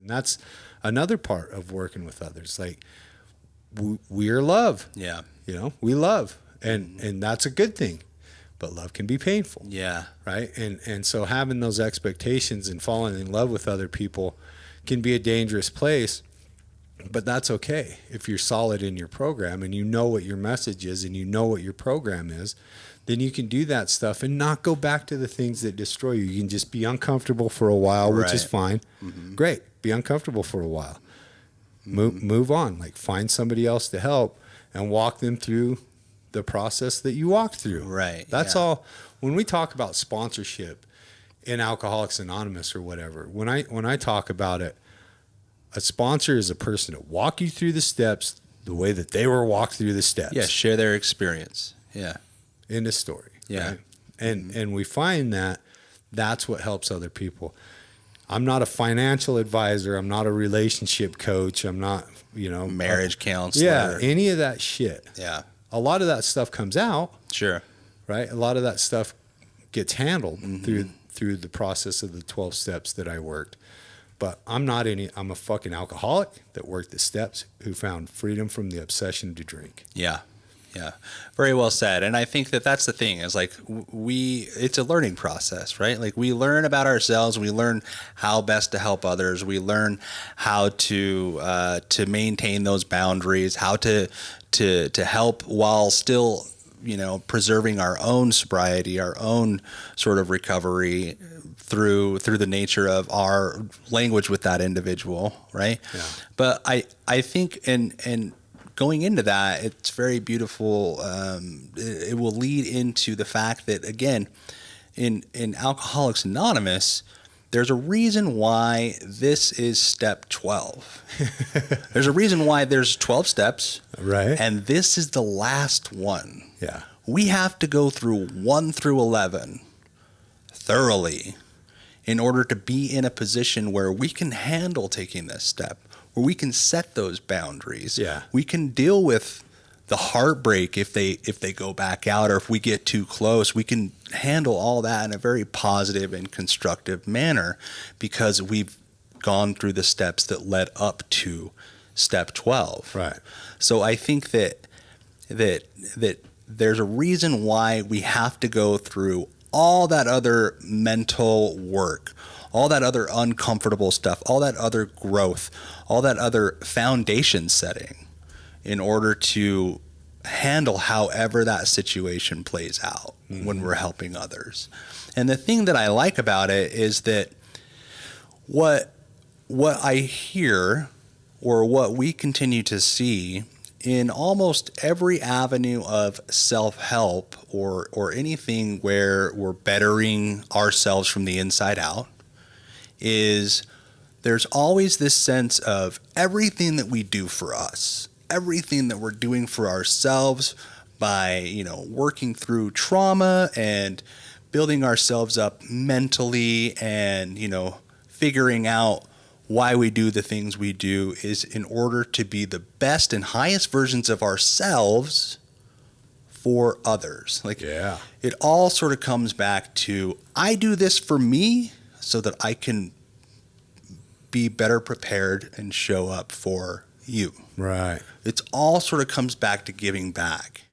And that's another part of working with others. Like we are love. Yeah. You know, we love, and that's a good thing, but love can be painful. Yeah. Right. And so having those expectations and falling in love with other people can be a dangerous place, but that's okay. If you're solid in your program and you know what your message is and you know what your program is, then you can do that stuff and not go back to the things that destroy you. You can just be uncomfortable for a while, which is fine. Great. Be uncomfortable for a while. Move on. Like find somebody else to help and walk them through the process that you walked through. Right. That's all. When we talk about sponsorship in Alcoholics Anonymous or whatever, when I talk about it, a sponsor is a person to walk you through the steps the way that they were walked through the steps. Yeah. Share their experience. Yeah. In the story. Yeah. Right? And we find that that's what helps other people. I'm not a financial advisor. I'm not a relationship coach. I'm not, Marriage counselor. Yeah. Any of that shit. Yeah. A lot of that stuff comes out. Sure. Right. A lot of that stuff gets handled through the process of the 12 steps that I worked. But I'm a fucking alcoholic that worked the steps, who found freedom from the obsession to drink. Yeah. Yeah. Very well said. And I think that that's the thing is like it's a learning process, right? Like we learn about ourselves. We learn how best to help others. We learn how to maintain those boundaries, how to help while still, preserving our own sobriety, our own sort of recovery through the nature of our language with that individual. Right. Yeah. But I think, and going into that, it's very beautiful. It will lead into the fact that, again, in Alcoholics Anonymous, there's a reason why this is step 12. There's a reason why there's 12 steps. Right. And this is the last one. Yeah. We have to go through 1 through 11 thoroughly in order to be in a position where we can handle taking this step, where we can set those boundaries. Yeah. We can deal with the heartbreak if they go back out, or if we get too close. We can handle all that in a very positive and constructive manner because we've gone through the steps that led up to step 12. Right. So I think that there's a reason why we have to go through all that other mental work, all that other uncomfortable stuff, all that other growth, all that other foundation setting in order to handle however that situation plays out when we're helping others. And the thing that I like about it is that what I hear, or what we continue to see in almost every avenue of self-help or anything where we're bettering ourselves from the inside out, is there's always this sense of everything that we do for us, everything that we're doing for ourselves by, working through trauma and building ourselves up mentally and, figuring out why we do the things we do is in order to be the best and highest versions of ourselves for others. It all sort of comes back to, I do this for me so that I can be better prepared and show up for you. Right. It's all sort of comes back to giving back.